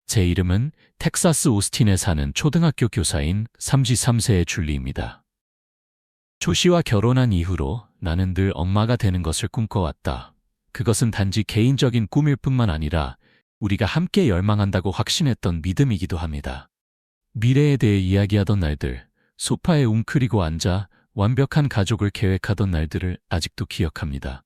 제 이름은 텍사스 오스틴에 사는 초등학교 교사인 33세의 줄리입니다. 조 씨와 결혼한 이후로 나는 늘 엄마가 되는 것을 꿈꿔왔다. 그것은 단지 개인적인 꿈일 뿐만 아니라 우리가 함께 열망한다고 확신했던 믿음이기도 합니다. 미래에 대해 이야기하던 날들, 소파에 웅크리고 앉아 완벽한 가족을 계획하던 날들을 아직도 기억합니다.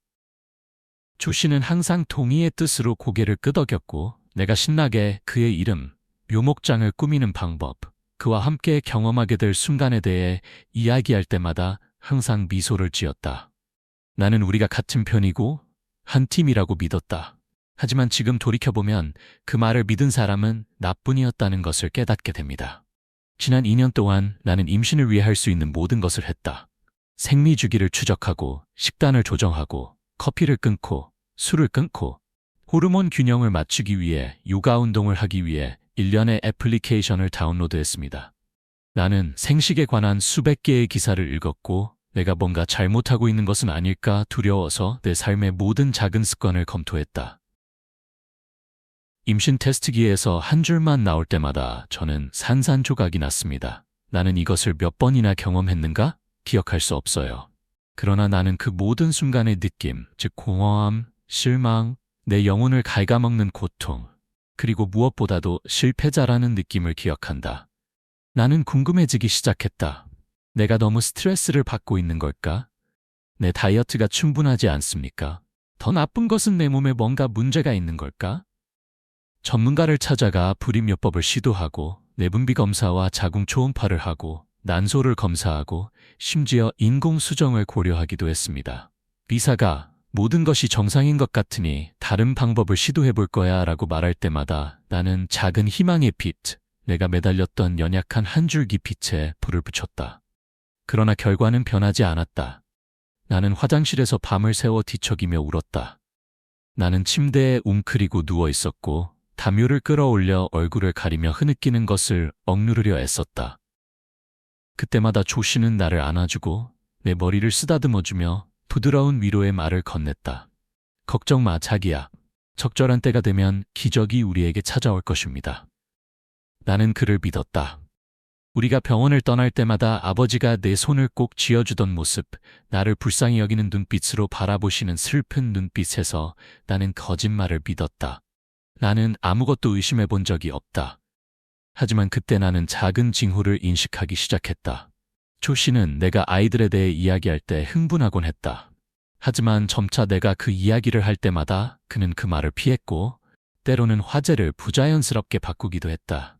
조 씨는 항상 동의의 뜻으로 고개를 끄덕였고 내가 신나게 그의 이름, 묘목장을 꾸미는 방법, 그와 함께 경험하게 될 순간에 대해 이야기할 때마다 항상 미소를 지었다. 나는 우리가 같은 편이고 한 팀이라고 믿었다. 하지만 지금 돌이켜보면 그 말을 믿은 사람은 나뿐이었다는 것을 깨닫게 됩니다. 지난 2년 동안 나는 임신을 위해 할 수 있는 모든 것을 했다. 생리주기를 추적하고 식단을 조정하고 커피를 끊고 술을 끊고 호르몬 균형을 맞추기 위해 요가 운동을 하기 위해 일련의 애플리케이션을 다운로드했습니다. 나는 생식에 관한 수백 개의 기사를 읽었고 내가 뭔가 잘못하고 있는 것은 아닐까 두려워서 내 삶의 모든 작은 습관을 검토했다. 임신 테스트기에서 한 줄만 나올 때마다 저는 산산조각이 났습니다. 나는 이것을 몇 번이나 경험했는가? 기억할 수 없어요. 그러나 나는 그 모든 순간의 느낌, 즉 공허함, 실망, 내 영혼을 갉아먹는 고통, 그리고 무엇보다도 실패자라는 느낌을 기억한다. 나는 궁금해지기 시작했다. 내가 너무 스트레스를 받고 있는 걸까? 내 다이어트가 충분하지 않습니까? 더 나쁜 것은 내 몸에 뭔가 문제가 있는 걸까? 전문가를 찾아가 불임요법을 시도하고 내분비 검사와 자궁 초음파를 하고 난소를 검사하고 심지어 인공수정을 고려하기도 했습니다. 의사가 모든 것이 정상인 것 같으니 다른 방법을 시도해볼 거야 라고 말할 때마다 나는 작은 희망의 빛, 내가 매달렸던 연약한 한 줄기 빛에 불을 붙였다. 그러나 결과는 변하지 않았다. 나는 화장실에서 밤을 새워 뒤척이며 울었다. 나는 침대에 웅크리고 누워 있었고 담요를 끌어올려 얼굴을 가리며 흐느끼는 것을 억누르려 애썼다. 그때마다 조 씨는 나를 안아주고 내 머리를 쓰다듬어주며 부드러운 위로의 말을 건넸다. 걱정 마, 자기야. 적절한 때가 되면 기적이 우리에게 찾아올 것입니다. 나는 그를 믿었다. 우리가 병원을 떠날 때마다 아버지가 내 손을 꼭 쥐어주던 모습, 나를 불쌍히 여기는 눈빛으로 바라보시는 슬픈 눈빛에서 나는 거짓말을 믿었다. 나는 아무것도 의심해 본 적이 없다. 하지만 그때 나는 작은 징후를 인식하기 시작했다. 조 씨는 내가 아이들에 대해 이야기할 때 흥분하곤 했다. 하지만 점차 내가 그 이야기를 할 때마다 그는 그 말을 피했고 때로는 화제를 부자연스럽게 바꾸기도 했다.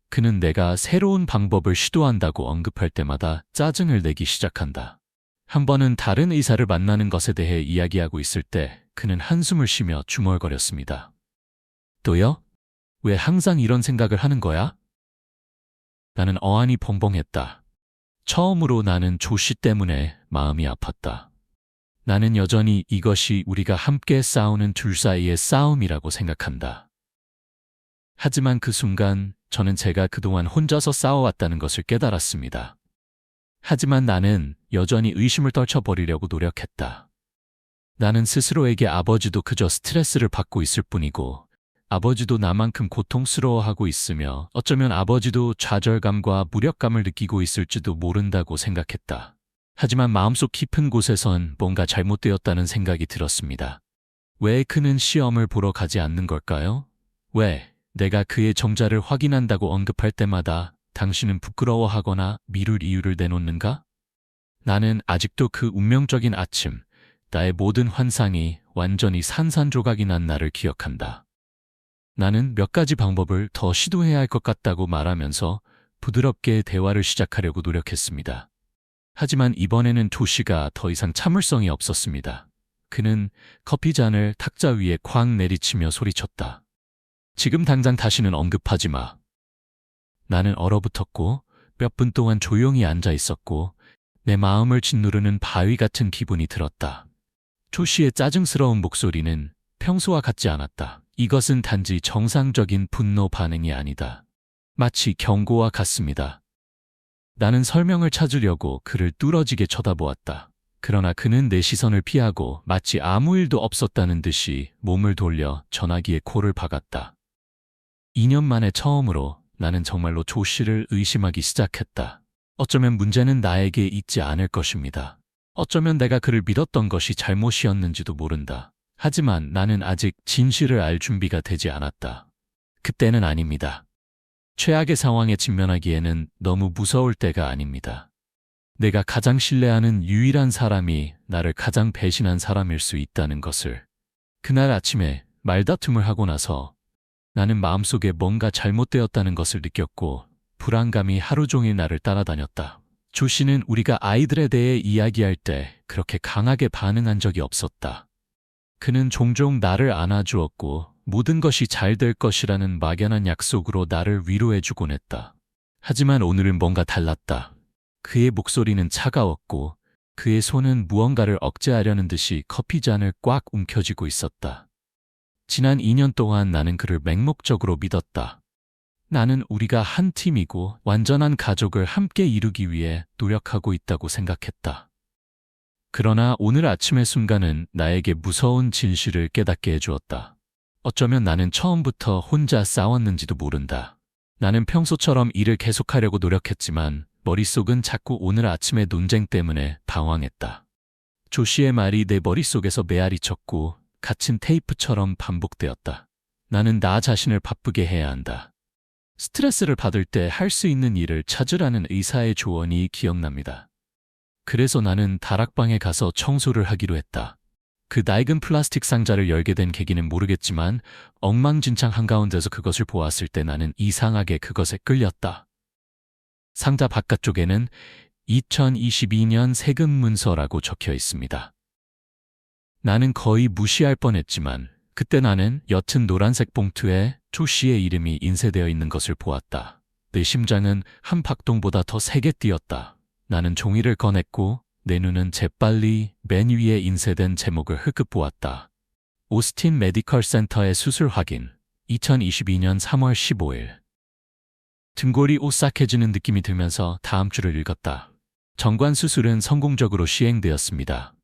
그는 내가 새로운 방법을 시도한다고 언급할 때마다 짜증을 내기 시작한다. 한 번은 다른 의사를 만나는 것에 대해 이야기하고 있을 때 그는 한숨을 쉬며 중얼거렸습니다. 또요? 왜 항상 이런 생각을 하는 거야? 나는 어안이 벙벙했다. 처음으로 나는 조 씨 때문에 마음이 아팠다. 나는 여전히 이것이 우리가 함께 싸우는 둘 사이의 싸움이라고 생각한다. 하지만 그 순간 저는 제가 그동안 혼자서 싸워왔다는 것을 깨달았습니다. 하지만 나는 여전히 의심을 떨쳐버리려고 노력했다. 나는 스스로에게 아버지도 그저 스트레스를 받고 있을 뿐이고 아버지도 나만큼 고통스러워하고 있으며 어쩌면 아버지도 좌절감과 무력감을 느끼고 있을지도 모른다고 생각했다. 하지만 마음속 깊은 곳에선 뭔가 잘못되었다는 생각이 들었습니다. 왜 그는 시험을 보러 가지 않는 걸까요? 왜 내가 그의 정자를 확인한다고 언급할 때마다 당신은 부끄러워하거나 미룰 이유를 내놓는가? 나는 아직도 그 운명적인 아침, 나의 모든 환상이 완전히 산산조각이 난 날을 기억한다. 나는 몇 가지 방법을 더 시도해야 할 것 같다고 말하면서 부드럽게 대화를 시작하려고 노력했습니다. 하지만 이번에는 조 씨가 더 이상 참을성이 없었습니다. 그는 커피잔을 탁자 위에 쾅 내리치며 소리쳤다. 지금 당장 다시는 언급하지 마. 나는 얼어붙었고 몇 분 동안 조용히 앉아 있었고 내 마음을 짓누르는 바위 같은 기분이 들었다. 조 씨의 짜증스러운 목소리는 평소와 같지 않았다. 이것은 단지 정상적인 분노 반응이 아니다. 마치 경고와 같습니다. 나는 설명을 찾으려고 그를 뚫어지게 쳐다보았다. 그러나 그는 내 시선을 피하고 마치 아무 일도 없었다는 듯이 몸을 돌려 전화기에 코를 박았다. 2년 만에 처음으로 나는 정말로 조 씨를 의심하기 시작했다. 어쩌면 문제는 나에게 있지 않을 것입니다. 어쩌면 내가 그를 믿었던 것이 잘못이었는지도 모른다. 하지만 나는 아직 진실을 알 준비가 되지 않았다. 그때는 아닙니다. 최악의 상황에 직면하기에는 너무 무서울 때가 아닙니다. 내가 가장 신뢰하는 유일한 사람이 나를 가장 배신한 사람일 수 있다는 것을. 그날 아침에 말다툼을 하고 나서 나는 마음속에 뭔가 잘못되었다는 것을 느꼈고 불안감이 하루 종일 나를 따라다녔다. 조 씨는 우리가 아이들에 대해 이야기할 때 그렇게 강하게 반응한 적이 없었다. 그는 종종 나를 안아주었고 모든 것이 잘 될 것이라는 막연한 약속으로 나를 위로해주곤 했다. 하지만 오늘은 뭔가 달랐다. 그의 목소리는 차가웠고 그의 손은 무언가를 억제하려는 듯이 커피잔을 꽉 움켜쥐고 있었다. 지난 2년 동안 나는 그를 맹목적으로 믿었다. 나는 우리가 한 팀이고 완전한 가족을 함께 이루기 위해 노력하고 있다고 생각했다. 그러나 오늘 아침의 순간은 나에게 무서운 진실을 깨닫게 해주었다. 어쩌면 나는 처음부터 혼자 싸웠는지도 모른다. 나는 평소처럼 일을 계속하려고 노력했지만 머릿속은 자꾸 오늘 아침의 논쟁 때문에 방황했다. 조 씨의 말이 내 머릿속에서 메아리 쳤고 갇힌 테이프처럼 반복되었다. 나는 나 자신을 바쁘게 해야 한다. 스트레스를 받을 때 할 수 있는 일을 찾으라는 의사의 조언이 기억납니다. 그래서 나는 다락방에 가서 청소를 하기로 했다. 그 낡은 플라스틱 상자를 열게 된 계기는 모르겠지만 엉망진창 한가운데서 그것을 보았을 때 나는 이상하게 그것에 끌렸다. 상자 바깥쪽에는 2022년 세금 문서라고 적혀 있습니다. 나는 거의 무시할 뻔했지만 그때 나는 옅은 노란색 봉투에 조 씨의 이름이 인쇄되어 있는 것을 보았다. 내 심장은 한 박동보다 더 세게 뛰었다. 나는 종이를 꺼냈고 내 눈은 재빨리 맨 위에 인쇄된 제목을 흘끗 보았다. 오스틴 메디컬 센터의 수술 확인, 2022년 3월 15일. 등골이 오싹해지는 느낌이 들면서 다음 줄을 읽었다. 정관 수술은 성공적으로 시행되었습니다.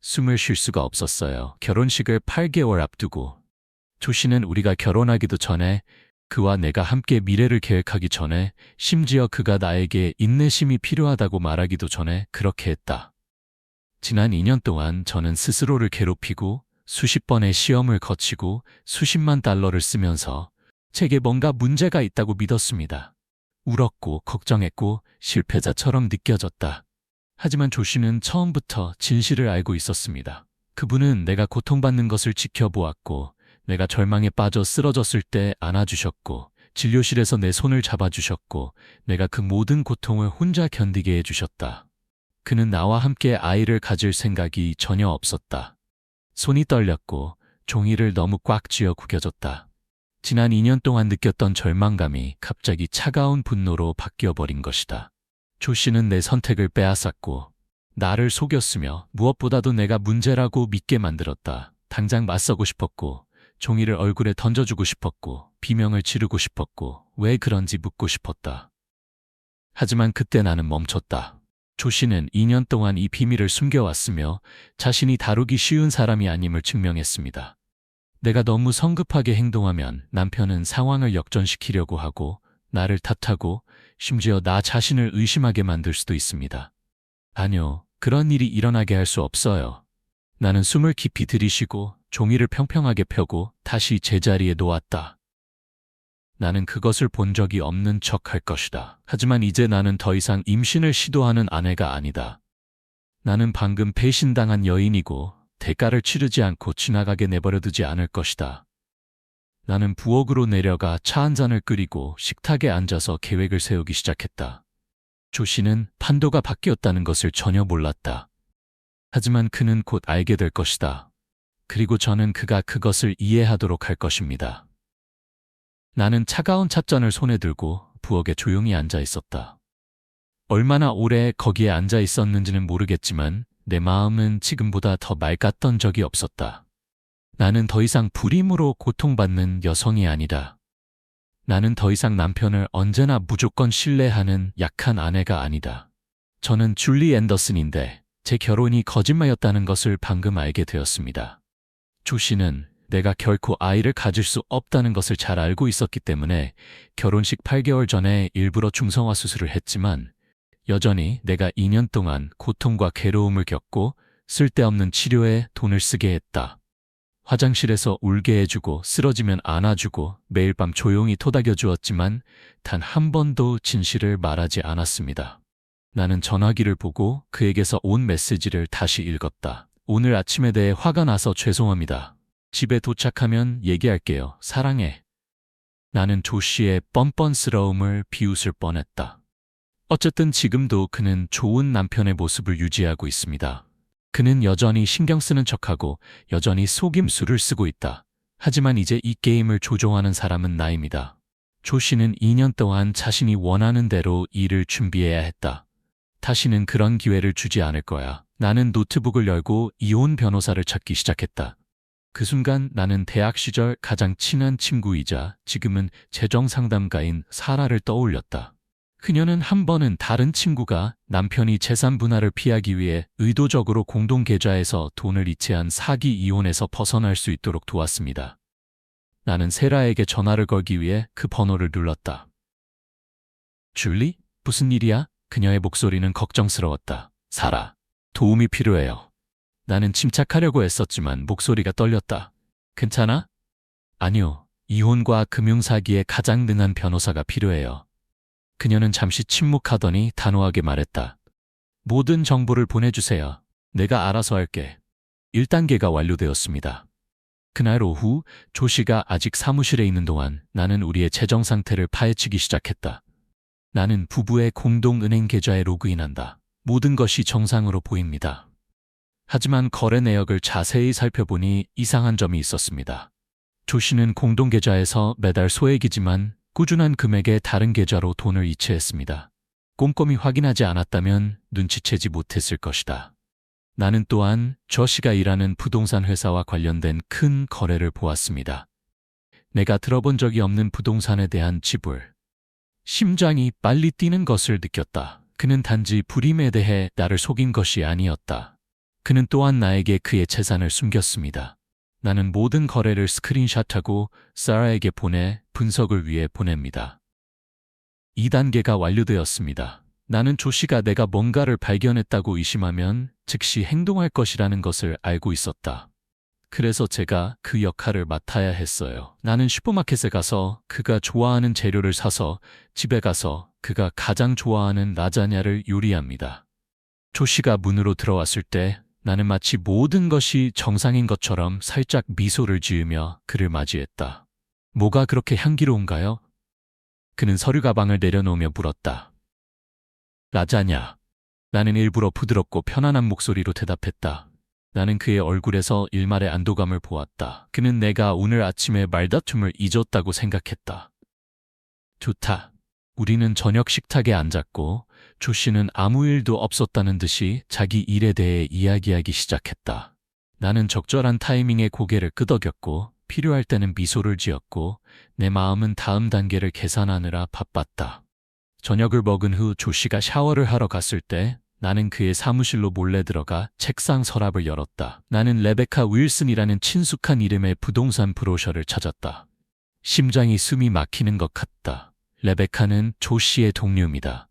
숨을 쉴 수가 없었어요. 결혼식을 8개월 앞두고. 조 씨는 우리가 결혼하기도 전에 그와 내가 함께 미래를 계획하기 전에 심지어 그가 나에게 인내심이 필요하다고 말하기도 전에 그렇게 했다. 지난 2년 동안 저는 스스로를 괴롭히고 수십 번의 시험을 거치고 수십만 달러를 쓰면서 제게 뭔가 문제가 있다고 믿었습니다. 울었고 걱정했고 실패자처럼 느껴졌다. 하지만 조 씨는 처음부터 진실을 알고 있었습니다. 그분은 내가 고통받는 것을 지켜보았고 내가 절망에 빠져 쓰러졌을 때 안아주셨고 진료실에서 내 손을 잡아주셨고 내가 그 모든 고통을 혼자 견디게 해주셨다. 그는 나와 함께 아이를 가질 생각이 전혀 없었다. 손이 떨렸고 종이를 너무 꽉 쥐어 구겨졌다. 지난 2년 동안 느꼈던 절망감이 갑자기 차가운 분노로 바뀌어버린 것이다. 조 씨는 내 선택을 빼앗았고 나를 속였으며 무엇보다도 내가 문제라고 믿게 만들었다. 당장 맞서고 싶었고 종이를 얼굴에 던져주고 싶었고 비명을 지르고 싶었고 왜 그런지 묻고 싶었다. 하지만 그때 나는 멈췄다. 조 씨는 2년 동안 이 비밀을 숨겨왔으며 자신이 다루기 쉬운 사람이 아님을 증명했습니다. 내가 너무 성급하게 행동하면 남편은 상황을 역전시키려고 하고 나를 탓하고 심지어 나 자신을 의심하게 만들 수도 있습니다. 아니요, 그런 일이 일어나게 할 수 없어요. 나는 숨을 깊이 들이쉬고 종이를 평평하게 펴고 다시 제자리에 놓았다. 나는 그것을 본 적이 없는 척 할 것이다. 하지만 이제 나는 더 이상 임신을 시도하는 아내가 아니다. 나는 방금 배신당한 여인이고 대가를 치르지 않고 지나가게 내버려두지 않을 것이다. 나는 부엌으로 내려가 차 한 잔을 끓이고 식탁에 앉아서 계획을 세우기 시작했다. 조 씨는 판도가 바뀌었다는 것을 전혀 몰랐다. 하지만 그는 곧 알게 될 것이다. 그리고 저는 그가 그것을 이해하도록 할 것입니다. 나는 차가운 찻잔을 손에 들고 부엌에 조용히 앉아 있었다. 얼마나 오래 거기에 앉아 있었는지는 모르겠지만 내 마음은 지금보다 더 맑았던 적이 없었다. 나는 더 이상 불임으로 고통받는 여성이 아니다. 나는 더 이상 남편을 언제나 무조건 신뢰하는 약한 아내가 아니다. 저는 줄리 앤더슨인데 제 결혼이 거짓말이었다는 것을 방금 알게 되었습니다. 조 씨는 내가 결코 아이를 가질 수 없다는 것을 잘 알고 있었기 때문에 결혼식 8개월 전에 일부러 중성화 수술을 했지만 여전히 내가 2년 동안 고통과 괴로움을 겪고 쓸데없는 치료에 돈을 쓰게 했다. 화장실에서 울게 해주고 쓰러지면 안아주고 매일 밤 조용히 토닥여 주었지만 단 한 번도 진실을 말하지 않았습니다. 나는 전화기를 보고 그에게서 온 메시지를 다시 읽었다. 오늘 아침에 대해 화가 나서 죄송합니다. 집에 도착하면 얘기할게요. 사랑해. 나는 조 씨의 뻔뻔스러움을 비웃을 뻔했다. 어쨌든 지금도 그는 좋은 남편의 모습을 유지하고 있습니다. 그는 여전히 신경 쓰는 척하고 여전히 속임수를 쓰고 있다. 하지만 이제 이 게임을 조종하는 사람은 나입니다. 조 씨는 2년 동안 자신이 원하는 대로 일을 준비해야 했다. 다시는 그런 기회를 주지 않을 거야. 나는 노트북을 열고 이혼 변호사를 찾기 시작했다. 그 순간 나는 대학 시절 가장 친한 친구이자 지금은 재정상담가인 사라를 떠올렸다. 그녀는 한 번은 다른 친구가 남편이 재산 분할을 피하기 위해 의도적으로 공동계좌에서 돈을 이체한 사기 이혼에서 벗어날 수 있도록 도왔습니다. 나는 세라에게 전화를 걸기 위해 그 번호를 눌렀다. 줄리? 무슨 일이야? 그녀의 목소리는 걱정스러웠다. 사라, 도움이 필요해요. 나는 침착하려고 애썼지만 목소리가 떨렸다. 괜찮아? 아니요. 이혼과 금융사기에 가장 능한 변호사가 필요해요. 그녀는 잠시 침묵하더니 단호하게 말했다. 모든 정보를 보내주세요. 내가 알아서 할게. 1단계가 완료되었습니다. 그날 오후 조 씨가 아직 사무실에 있는 동안 나는 우리의 재정 상태를 파헤치기 시작했다. 나는 부부의 공동은행 계좌에 로그인한다. 모든 것이 정상으로 보입니다. 하지만 거래 내역을 자세히 살펴보니 이상한 점이 있었습니다. 조 씨는 공동계좌에서 매달 소액이지만 꾸준한 금액의 다른 계좌로 돈을 이체했습니다. 꼼꼼히 확인하지 않았다면 눈치채지 못했을 것이다. 나는 또한 조 씨가 일하는 부동산 회사와 관련된 큰 거래를 보았습니다. 내가 들어본 적이 없는 부동산에 대한 지불. 심장이 빨리 뛰는 것을 느꼈다. 그는 단지 불임에 대해 나를 속인 것이 아니었다. 그는 또한 나에게 그의 재산을 숨겼습니다. 나는 모든 거래를 스크린샷하고 사라에게 보내 분석을 위해 보냅니다. 2단계가 완료되었습니다. 나는 조 씨가 내가 뭔가를 발견했다고 의심하면 즉시 행동할 것이라는 것을 알고 있었다. 그래서 제가 그 역할을 맡아야 했어요. 나는 슈퍼마켓에 가서 그가 좋아하는 재료를 사서 집에 가서 그가 가장 좋아하는 라자냐를 요리합니다. 조 씨가 문으로 들어왔을 때 나는 마치 모든 것이 정상인 것처럼 살짝 미소를 지으며 그를 맞이했다. 뭐가 그렇게 향기로운가요? 그는 서류 가방을 내려놓으며 물었다. 라자냐. 나는 일부러 부드럽고 편안한 목소리로 대답했다. 나는 그의 얼굴에서 일말의 안도감을 보았다. 그는 내가 오늘 아침에 말다툼을 잊었다고 생각했다. 좋다. 우리는 저녁 식탁에 앉았고 조 씨는 아무 일도 없었다는 듯이 자기 일에 대해 이야기하기 시작했다. 나는 적절한 타이밍에 고개를 끄덕였고 필요할 때는 미소를 지었고 내 마음은 다음 단계를 계산하느라 바빴다. 저녁을 먹은 후 조 씨가 샤워를 하러 갔을 때 나는 그의 사무실로 몰래 들어가 책상 서랍을 열었다. 나는 레베카 윌슨이라는 친숙한 이름의 부동산 브로셔를 찾았다. 심장이 숨이 막히는 것 같다. 레베카는 조 씨의 동료입니다.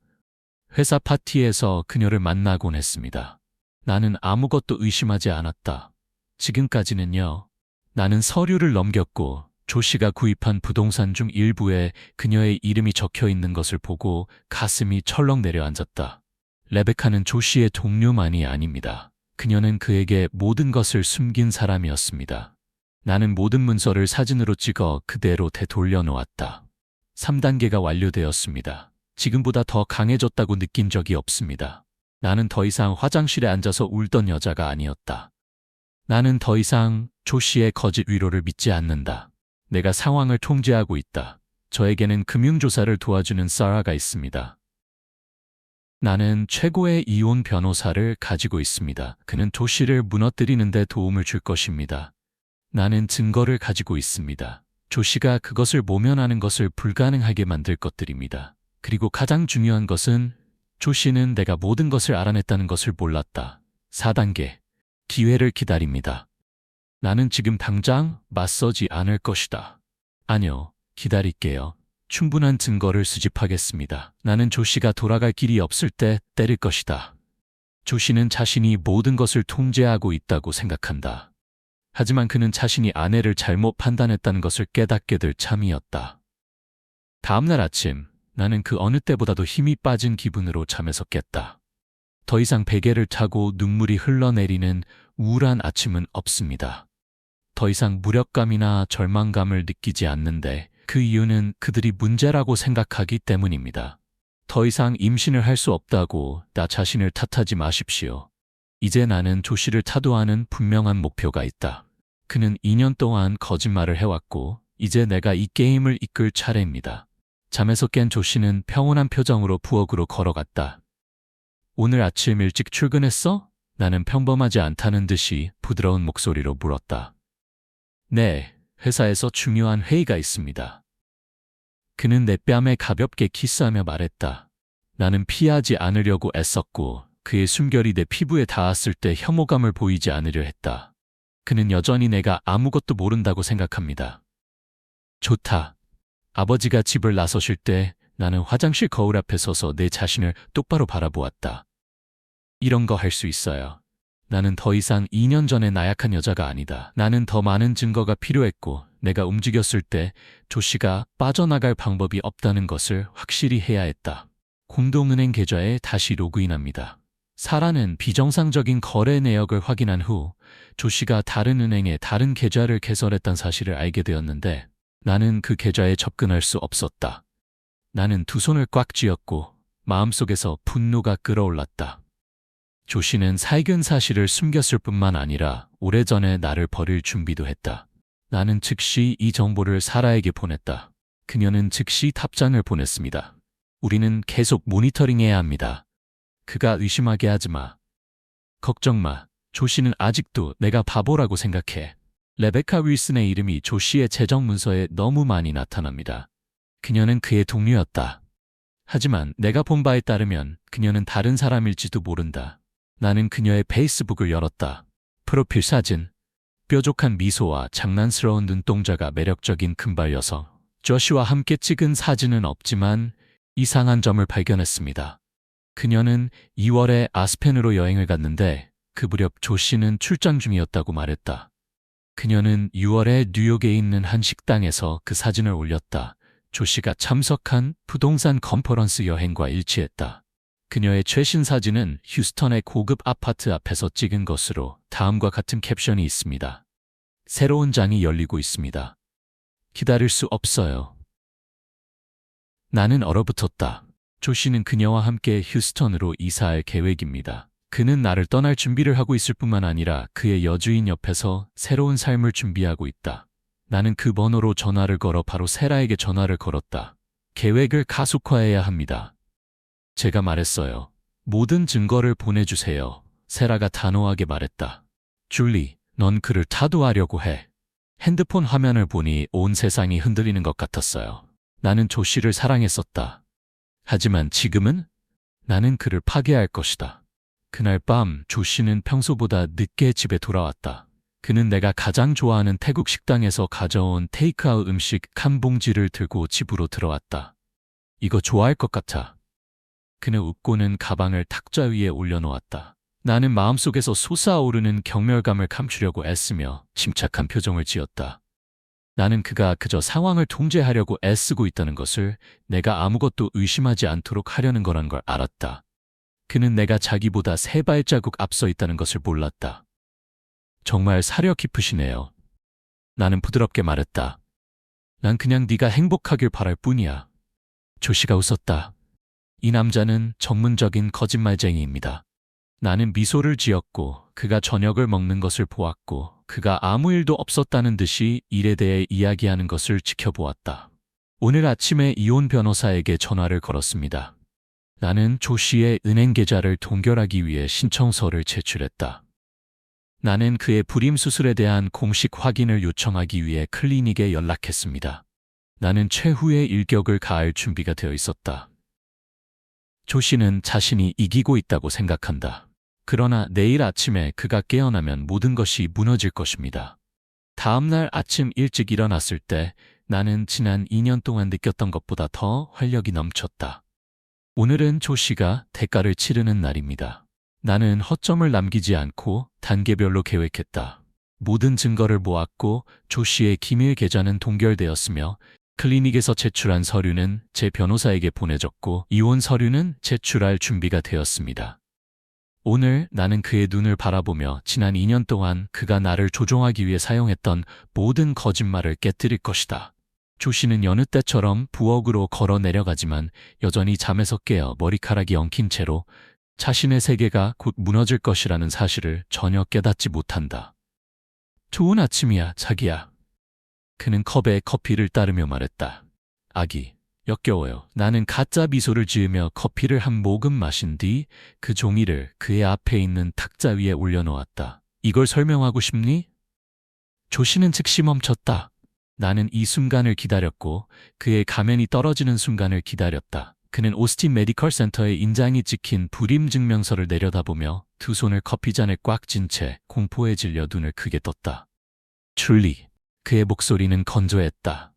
회사 파티에서 그녀를 만나곤 했습니다. 나는 아무것도 의심하지 않았다. 지금까지는요. 나는 서류를 넘겼고 조 씨가 구입한 부동산 중 일부에 그녀의 이름이 적혀 있는 것을 보고 가슴이 철렁 내려앉았다. 레베카는 조 씨의 동료만이 아닙니다. 그녀는 그에게 모든 것을 숨긴 사람이었습니다. 나는 모든 문서를 사진으로 찍어 그대로 되돌려 놓았다. 3단계가 완료되었습니다. 지금보다 더 강해졌다고 느낀 적이 없습니다. 나는 더 이상 화장실에 앉아서 울던 여자가 아니었다. 나는 더 이상 조 씨의 거짓 위로를 믿지 않는다. 내가 상황을 통제하고 있다. 저에게는 금융조사를 도와주는 사라가 있습니다. 나는 최고의 이혼 변호사를 가지고 있습니다. 그는 조 씨를 무너뜨리는 데 도움을 줄 것입니다. 나는 증거를 가지고 있습니다. 조 씨가 그것을 모면하는 것을 불가능하게 만들 것들입니다. 그리고 가장 중요한 것은 조 씨는 내가 모든 것을 알아냈다는 것을 몰랐다. 4단계. 기회를 기다립니다. 나는 지금 당장 맞서지 않을 것이다. 아니요, 기다릴게요. 충분한 증거를 수집하겠습니다. 나는 조 씨가 돌아갈 길이 없을 때 때릴 것이다. 조 씨는 자신이 모든 것을 통제하고 있다고 생각한다. 하지만 그는 자신이 아내를 잘못 판단했다는 것을 깨닫게 될 참이었다. 다음날 아침, 나는 그 어느 때보다도 힘이 빠진 기분으로 잠에서 깼다. 더 이상 베개를 타고 눈물이 흘러내리는 우울한 아침은 없습니다. 더 이상 무력감이나 절망감을 느끼지 않는데 그 이유는 그들이 문제라고 생각하기 때문입니다. 더 이상 임신을 할 수 없다고 나 자신을 탓하지 마십시오. 이제 나는 조 씨를 타도하는 분명한 목표가 있다. 그는 2년 동안 거짓말을 해왔고 이제 내가 이 게임을 이끌 차례입니다. 잠에서 깬 조 씨는 평온한 표정으로 부엌으로 걸어갔다. 오늘 아침 일찍 출근했어? 나는 평범하지 않다는 듯이 부드러운 목소리로 물었다. 네, 회사에서 중요한 회의가 있습니다. 그는 내 뺨에 가볍게 키스하며 말했다. 나는 피하지 않으려고 애썼고 그의 숨결이 내 피부에 닿았을 때 혐오감을 보이지 않으려 했다. 그는 여전히 내가 아무것도 모른다고 생각합니다. 좋다. 아버지가 집을 나서실 때 나는 화장실 거울 앞에 서서 내 자신을 똑바로 바라보았다. 이런 거 할 수 있어요. 나는 더 이상 2년 전의 나약한 여자가 아니다. 나는 더 많은 증거가 필요했고 내가 움직였을 때 조 씨가 빠져나갈 방법이 없다는 것을 확실히 해야 했다. 공동은행 계좌에 다시 로그인합니다. 사라는 비정상적인 거래 내역을 확인한 후 조 씨가 다른 은행에 다른 계좌를 개설했다는 사실을 알게 되었는데 나는 그 계좌에 접근할 수 없었다. 나는 두 손을 꽉 쥐었고 마음속에서 분노가 끓어올랐다. 조 씨는 살균 사실을 숨겼을 뿐만 아니라 오래전에 나를 버릴 준비도 했다. 나는 즉시 이 정보를 사라에게 보냈다. 그녀는 즉시 답장을 보냈습니다. 우리는 계속 모니터링해야 합니다. 그가 의심하게 하지 마. 걱정 마. 조 씨는 아직도 내가 바보라고 생각해. 레베카 윌슨의 이름이 조 씨의 재정 문서에 너무 많이 나타납니다. 그녀는 그의 동료였다. 하지만 내가 본 바에 따르면 그녀는 다른 사람일지도 모른다. 나는 그녀의 페이스북을 열었다. 프로필 사진. 뾰족한 미소와 장난스러운 눈동자가 매력적인 금발 여성. 조시와 함께 찍은 사진은 없지만 이상한 점을 발견했습니다. 그녀는 2월에 아스펜으로 여행을 갔는데 그 무렵 조 씨는 출장 중이었다고 말했다. 그녀는 6월에 뉴욕에 있는 한 식당에서 그 사진을 올렸다. 조 씨가 참석한 부동산 컨퍼런스 여행과 일치했다. 그녀의 최신 사진은 휴스턴의 고급 아파트 앞에서 찍은 것으로 다음과 같은 캡션이 있습니다. 새로운 장이 열리고 있습니다. 기다릴 수 없어요. 나는 얼어붙었다. 조 씨는 그녀와 함께 휴스턴으로 이사할 계획입니다. 그는 나를 떠날 준비를 하고 있을 뿐만 아니라 그의 여주인 옆에서 새로운 삶을 준비하고 있다. 나는 그 번호로 전화를 걸어 바로 세라에게 전화를 걸었다. 계획을 가속화해야 합니다. 제가 말했어요. 모든 증거를 보내주세요. 세라가 단호하게 말했다. 줄리, 넌 그를 타도하려고 해. 핸드폰 화면을 보니 온 세상이 흔들리는 것 같았어요. 나는 조 씨를 사랑했었다. 하지만 지금은 나는 그를 파괴할 것이다. 그날 밤 조 씨는 평소보다 늦게 집에 돌아왔다. 그는 내가 가장 좋아하는 태국 식당에서 가져온 테이크아웃 음식 한 봉지를 들고 집으로 들어왔다. 이거 좋아할 것 같아. 그는 웃고는 가방을 탁자 위에 올려놓았다. 나는 마음속에서 솟아오르는 경멸감을 감추려고 애쓰며 침착한 표정을 지었다. 나는 그가 그저 상황을 통제하려고 애쓰고 있다는 것을 내가 아무것도 의심하지 않도록 하려는 거란 걸 알았다. 그는 내가 자기보다 3발자국 앞서 있다는 것을 몰랐다. 정말 사려 깊으시네요. 나는 부드럽게 말했다. 난 그냥 네가 행복하길 바랄 뿐이야. 조 씨가 웃었다. 이 남자는 전문적인 거짓말쟁이입니다. 나는 미소를 지었고 그가 저녁을 먹는 것을 보았고 그가 아무 일도 없었다는 듯이 일에 대해 이야기하는 것을 지켜보았다. 오늘 아침에 이혼 변호사에게 전화를 걸었습니다. 나는 조 씨의 은행 계좌를 동결하기 위해 신청서를 제출했다. 나는 그의 불임 수술에 대한 공식 확인을 요청하기 위해 클리닉에 연락했습니다. 나는 최후의 일격을 가할 준비가 되어 있었다. 조 씨는 자신이 이기고 있다고 생각한다. 그러나 내일 아침에 그가 깨어나면 모든 것이 무너질 것입니다. 다음날 아침 일찍 일어났을 때 나는 지난 2년 동안 느꼈던 것보다 더 활력이 넘쳤다. 오늘은 조 씨가 대가를 치르는 날입니다. 나는 허점을 남기지 않고 단계별로 계획했다. 모든 증거를 모았고 조 씨의 기밀 계좌는 동결되었으며 클리닉에서 제출한 서류는 제 변호사에게 보내졌고 이혼 서류는 제출할 준비가 되었습니다. 오늘 나는 그의 눈을 바라보며 지난 2년 동안 그가 나를 조종하기 위해 사용했던 모든 거짓말을 깨뜨릴 것이다. 조 씨는 여느 때처럼 부엌으로 걸어 내려가지만 여전히 잠에서 깨어 머리카락이 엉킨 채로 자신의 세계가 곧 무너질 것이라는 사실을 전혀 깨닫지 못한다. 좋은 아침이야, 자기야. 그는 컵에 커피를 따르며 말했다. 아기, 역겨워요. 나는 가짜 미소를 지으며 커피를 한 모금 마신 뒤 그 종이를 그의 앞에 있는 탁자 위에 올려놓았다. 이걸 설명하고 싶니? 조 씨는 즉시 멈췄다. 나는 이 순간을 기다렸고 그의 가면이 떨어지는 순간을 기다렸다. 그는 오스틴 메디컬 센터에 인장이 찍힌 불임 증명서를 내려다보며 두 손을 커피잔에 꽉 쥔 채 공포에 질려 눈을 크게 떴다. 줄리. 그의 목소리는 건조했다.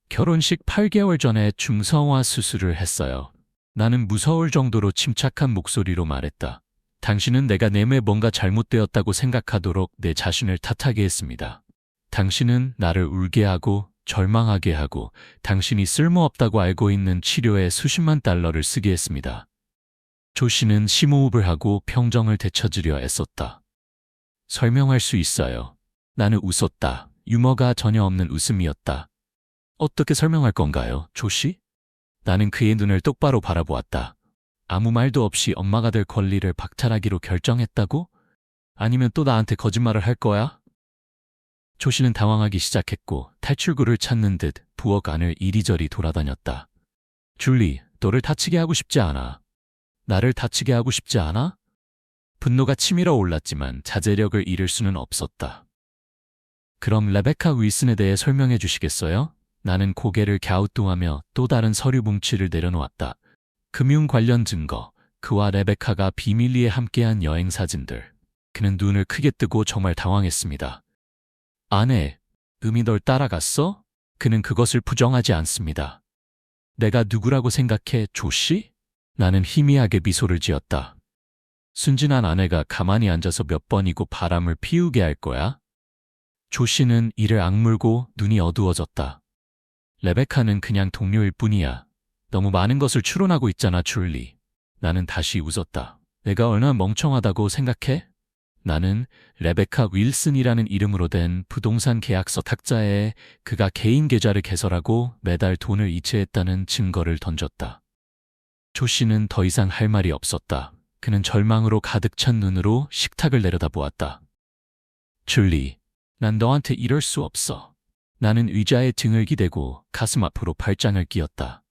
결혼식 8개월 전에 중성화 수술을 했어요. 나는 무서울 정도로 침착한 목소리로 말했다. 당신은 내가 내면에 뭔가 잘못되었다고 생각하도록 내 자신을 탓하게 했습니다. 당신은 나를 울게 하고 절망하게 하고 당신이 쓸모없다고 알고 있는 치료에 수십만 달러를 쓰게 했습니다. 조 씨는 심호흡을 하고 평정을 되찾으려 애썼다. 설명할 수 있어요. 나는 웃었다. 유머가 전혀 없는 웃음이었다. 어떻게 설명할 건가요, 조 씨? 나는 그의 눈을 똑바로 바라보았다. 아무 말도 없이 엄마가 될 권리를 박탈하기로 결정했다고? 아니면 또 나한테 거짓말을 할 거야? 조 씨는 당황하기 시작했고 탈출구를 찾는 듯 부엌 안을 이리저리 돌아다녔다. 줄리, 너를 다치게 하고 싶지 않아. 나를 다치게 하고 싶지 않아? 분노가 치밀어 올랐지만 자제력을 잃을 수는 없었다. 그럼 레베카 윌슨에 대해 설명해 주시겠어요? 나는 고개를 갸우뚱하며 또 다른 서류 뭉치를 내려놓았다. 금융 관련 증거, 그와 레베카가 비밀리에 함께한 여행 사진들. 그는 눈을 크게 뜨고 정말 당황했습니다. 아내, 음이 널 따라갔어? 그는 그것을 부정하지 않습니다. 내가 누구라고 생각해, 조 씨? 나는 희미하게 미소를 지었다. 순진한 아내가 가만히 앉아서 몇 번이고 바람을 피우게 할 거야? 조 씨는 이를 악물고 눈이 어두워졌다. 레베카는 그냥 동료일 뿐이야. 너무 많은 것을 추론하고 있잖아, 줄리. 나는 다시 웃었다. 내가 얼마나 멍청하다고 생각해? 나는 레베카 윌슨이라는 이름으로 된 부동산 계약서 탁자에 그가 개인 계좌를 개설하고 매달 돈을 이체했다는 증거를 던졌다. 조 씨는 더 이상 할 말이 없었다. 그는 절망으로 가득 찬 눈으로 식탁을 내려다보았다. 줄리, 난 너한테 이럴 수 없어. 나는 의자에 등을 기대고 가슴 앞으로 발장을 끼웠다.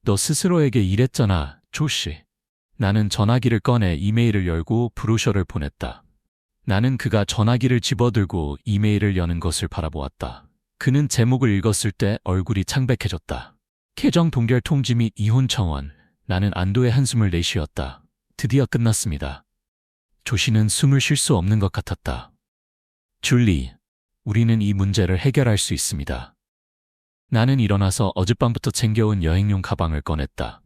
너 스스로에게 이랬잖아, 조 씨. 나는 전화기를 꺼내 이메일을 열고 브로셔를 보냈다. 나는 그가 전화기를 집어들고 이메일을 여는 것을 바라보았다. 그는 제목을 읽었을 때 얼굴이 창백해졌다. 계정 동결 통지 및 이혼 청원. 나는 안도의 한숨을 내쉬었다. 드디어 끝났습니다. 조 씨는 숨을 쉴 수 없는 것 같았다. 줄리, 우리는 이 문제를 해결할 수 있습니다. 나는 일어나서 어젯밤부터 챙겨온 여행용 가방을 꺼냈다.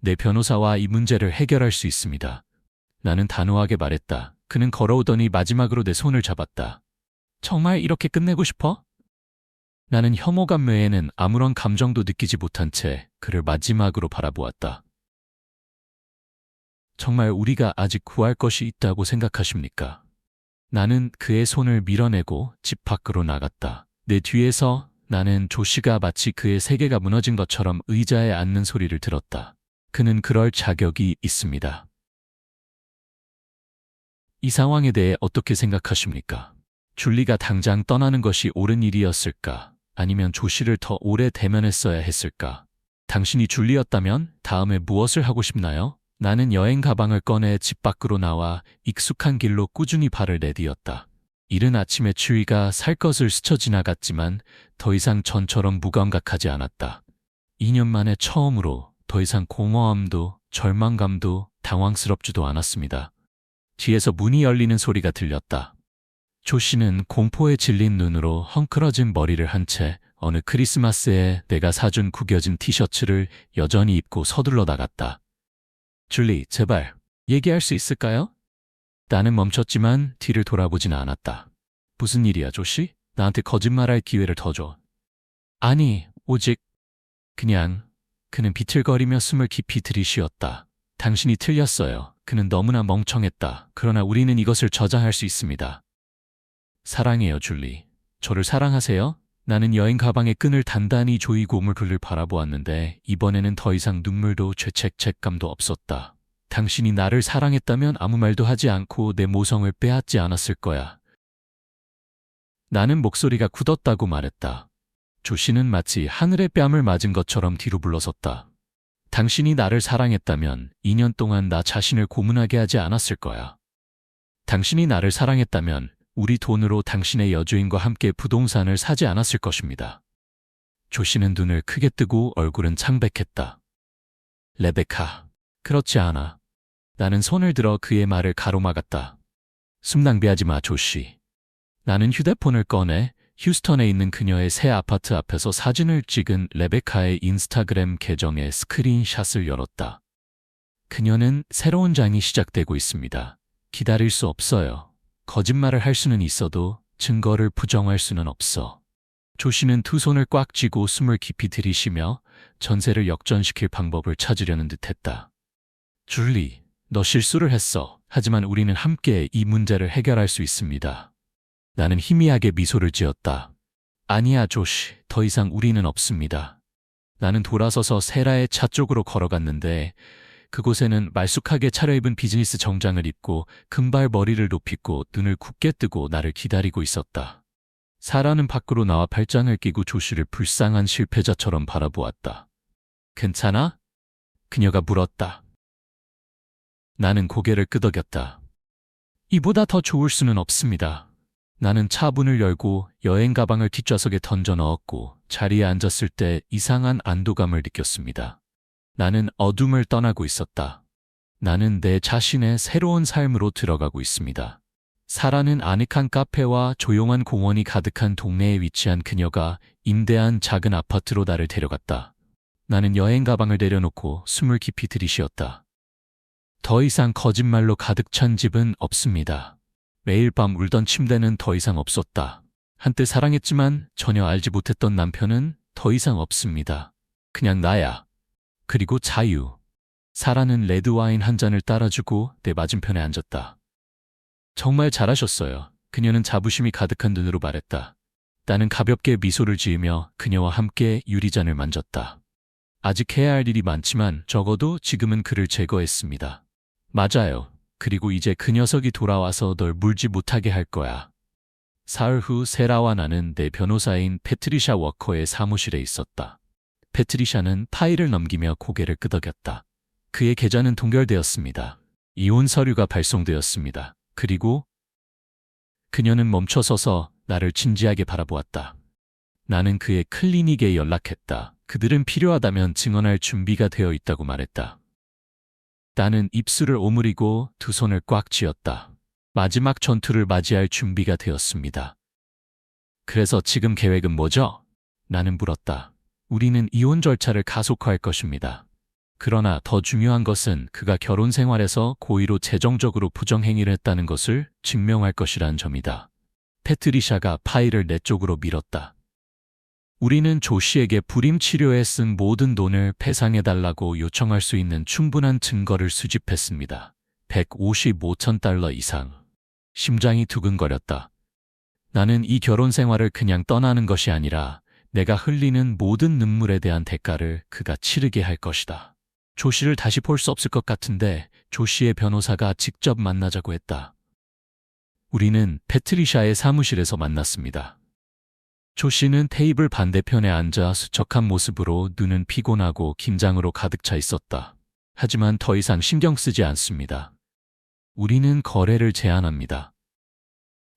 내 변호사와 이 문제를 해결할 수 있습니다. 나는 단호하게 말했다. 그는 걸어오더니 마지막으로 내 손을 잡았다. 정말 이렇게 끝내고 싶어? 나는 혐오감 외에는 아무런 감정도 느끼지 못한 채 그를 마지막으로 바라보았다. 정말 우리가 아직 구할 것이 있다고 생각하십니까? 나는 그의 손을 밀어내고 집 밖으로 나갔다. 내 뒤에서 나는 조 씨가 마치 그의 세계가 무너진 것처럼 의자에 앉는 소리를 들었다. 그는 그럴 자격이 있습니다. 이 상황에 대해 어떻게 생각하십니까? 줄리가 당장 떠나는 것이 옳은 일이었을까? 아니면 조 씨를 더 오래 대면했어야 했을까? 당신이 줄리였다면 다음에 무엇을 하고 싶나요? 나는 여행 가방을 꺼내 집 밖으로 나와 익숙한 길로 꾸준히 발을 내디뎠다. 이른 아침에 추위가 살갗을 스쳐 지나갔지만 더 이상 전처럼 무감각하지 않았다. 2년 만에 처음으로 더 이상 공허함도 절망감도 당황스럽지도 않았습니다. 뒤에서 문이 열리는 소리가 들렸다. 조 씨는 공포에 질린 눈으로 헝클어진 머리를 한 채 어느 크리스마스에 내가 사준 구겨진 티셔츠를 여전히 입고 서둘러 나갔다. 줄리, 제발 얘기할 수 있을까요? 나는 멈췄지만 뒤를 돌아보지는 않았다. 무슨 일이야, 조 씨? 나한테 거짓말할 기회를 더 줘. 아니, 오직 그냥. 그는 비틀거리며 숨을 깊이 들이쉬었다. 당신이 틀렸어요. 그는 너무나 멍청했다. 그러나 우리는 이것을 저장할 수 있습니다. 사랑해요, 줄리. 저를 사랑하세요? 나는 여행 가방의 끈을 단단히 조이고 물그를 바라보았는데 이번에는 더 이상 눈물도 죄책감도 없었다. 당신이 나를 사랑했다면 아무 말도 하지 않고 내 모성을 빼앗지 않았을 거야. 나는 목소리가 굳었다고 말했다. 조 씨는 마치 하늘의 뺨을 맞은 것처럼 뒤로 물러섰다. 당신이 나를 사랑했다면 2년 동안 나 자신을 고문하게 하지 않았을 거야. 당신이 나를 사랑했다면 우리 돈으로 당신의 여주인과 함께 부동산을 사지 않았을 것입니다. 조 씨는 눈을 크게 뜨고 얼굴은 창백했다. 레베카, 그렇지 않아. 나는 손을 들어 그의 말을 가로막았다. 숨 낭비하지 마, 조 씨. 나는 휴대폰을 꺼내 휴스턴에 있는 그녀의 새 아파트 앞에서 사진을 찍은 레베카의 인스타그램 계정의 스크린샷을 열었다. 그녀는 새로운 장이 시작되고 있습니다. 기다릴 수 없어요. 거짓말을 할 수는 있어도 증거를 부정할 수는 없어. 조 씨는 두 손을 꽉 쥐고 숨을 깊이 들이쉬며 전세를 역전시킬 방법을 찾으려는 듯했다. 줄리, 너 실수를 했어. 하지만 우리는 함께 이 문제를 해결할 수 있습니다. 나는 희미하게 미소를 지었다. 아니야, 조시. 더 이상 우리는 없습니다. 나는 돌아서서 세라의 차 쪽으로 걸어갔는데 그곳에는 말쑥하게 차려입은 비즈니스 정장을 입고 금발 머리를 높이고 눈을 굳게 뜨고 나를 기다리고 있었다. 사라는 밖으로 나와 발장을 끼고 조시를 불쌍한 실패자처럼 바라보았다. 괜찮아? 그녀가 물었다. 나는 고개를 끄덕였다. 이보다 더 좋을 수는 없습니다. 나는 차 문을 열고 여행 가방을 뒷좌석에 던져 넣었고 자리에 앉았을 때 이상한 안도감을 느꼈습니다. 나는 어둠을 떠나고 있었다. 나는 내 자신의 새로운 삶으로 들어가고 있습니다. 사라는 아늑한 카페와 조용한 공원이 가득한 동네에 위치한 그녀가 임대한 작은 아파트로 나를 데려갔다. 나는 여행 가방을 내려놓고 숨을 깊이 들이쉬었다. 더 이상 거짓말로 가득 찬 집은 없습니다. 매일 밤 울던 침대는 더 이상 없었다. 한때 사랑했지만 전혀 알지 못했던 남편은 더 이상 없습니다. 그냥 나야. 그리고 자유. 사라는 레드와인 한 잔을 따라주고 내 맞은편에 앉았다. 정말 잘하셨어요. 그녀는 자부심이 가득한 눈으로 말했다. 나는 가볍게 미소를 지으며 그녀와 함께 유리잔을 만졌다. 아직 해야 할 일이 많지만 적어도 지금은 그를 제거했습니다. 맞아요. 그리고 이제 그 녀석이 돌아와서 널 물지 못하게 할 거야. 사흘 후 세라와 나는 내 변호사인 패트리샤 워커의 사무실에 있었다. 패트리샤는 파일을 넘기며 고개를 끄덕였다. 그의 계좌는 동결되었습니다. 이혼 서류가 발송되었습니다. 그리고 그녀는 멈춰서서 나를 진지하게 바라보았다. 나는 그의 클리닉에 연락했다. 그들은 필요하다면 증언할 준비가 되어 있다고 말했다. 나는 입술을 오므리고 두 손을 꽉 쥐었다. 마지막 전투를 맞이할 준비가 되었습니다. 그래서 지금 계획은 뭐죠? 나는 물었다. 우리는 이혼 절차를 가속화할 것입니다. 그러나 더 중요한 것은 그가 결혼 생활에서 고의로 재정적으로 부정행위를 했다는 것을 증명할 것이라는 점이다. 패트리샤가 파일을 내 쪽으로 밀었다. 우리는 조 씨에게 불임 치료에 쓴 모든 돈을 배상해달라고 요청할 수 있는 충분한 증거를 수집했습니다. 155천 달러 이상. 심장이 두근거렸다. 나는 이 결혼 생활을 그냥 떠나는 것이 아니라 내가 흘리는 모든 눈물에 대한 대가를 그가 치르게 할 것이다. 조 씨를 다시 볼 수 없을 것 같은데 조 씨의 변호사가 직접 만나자고 했다. 우리는 패트리샤의 사무실에서 만났습니다. 조 씨는 테이블 반대편에 앉아 수척한 모습으로 눈은 피곤하고 긴장으로 가득 차 있었다. 하지만 더 이상 신경 쓰지 않습니다. 우리는 거래를 제안합니다.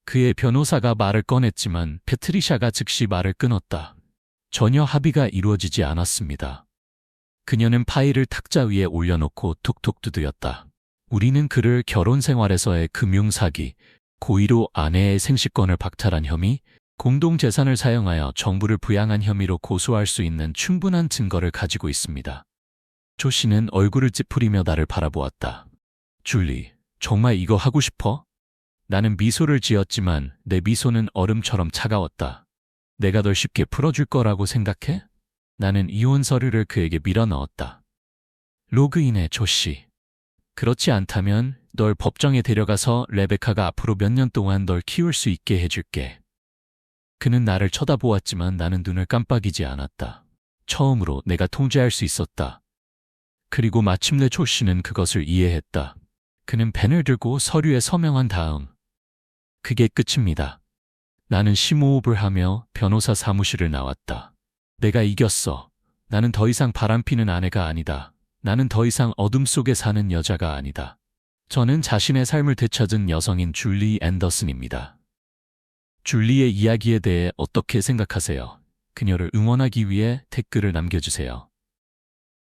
그의 변호사가 말을 꺼냈지만 패트리샤가 즉시 말을 끊었다. 전혀 합의가 이루어지지 않았습니다. 그녀는 파일을 탁자 위에 올려놓고 툭툭 두드렸다. 우리는 그를 결혼 생활에서의 금융사기, 고의로 아내의 생식권을 박탈한 혐의, 공동재산을 사용하여 정부를 부양한 혐의로 고소할 수 있는 충분한 증거를 가지고 있습니다. 조 씨는 얼굴을 찌푸리며 나를 바라보았다. 줄리, 정말 이거 하고 싶어? 나는 미소를 지었지만 내 미소는 얼음처럼 차가웠다. 내가 널 쉽게 풀어줄 거라고 생각해? 나는 이혼 서류를 그에게 밀어 넣었다. 로그인해, 조 씨. 그렇지 않다면 널 법정에 데려가서 레베카가 앞으로 몇 년 동안 널 키울 수 있게 해줄게. 그는 나를 쳐다보았지만 나는 눈을 깜빡이지 않았다. 처음으로 내가 통제할 수 있었다. 그리고 마침내 조 씨는 그것을 이해했다. 그는 펜을 들고 서류에 서명한 다음 그게 끝입니다. 나는 심호흡을 하며 변호사 사무실을 나왔다. 내가 이겼어. 나는 더 이상 바람피는 아내가 아니다. 나는 더 이상 어둠 속에 사는 여자가 아니다. 저는 자신의 삶을 되찾은 여성인 줄리 앤더슨입니다. 줄리의 이야기에 대해 어떻게 생각하세요? 그녀를 응원하기 위해 댓글을 남겨주세요.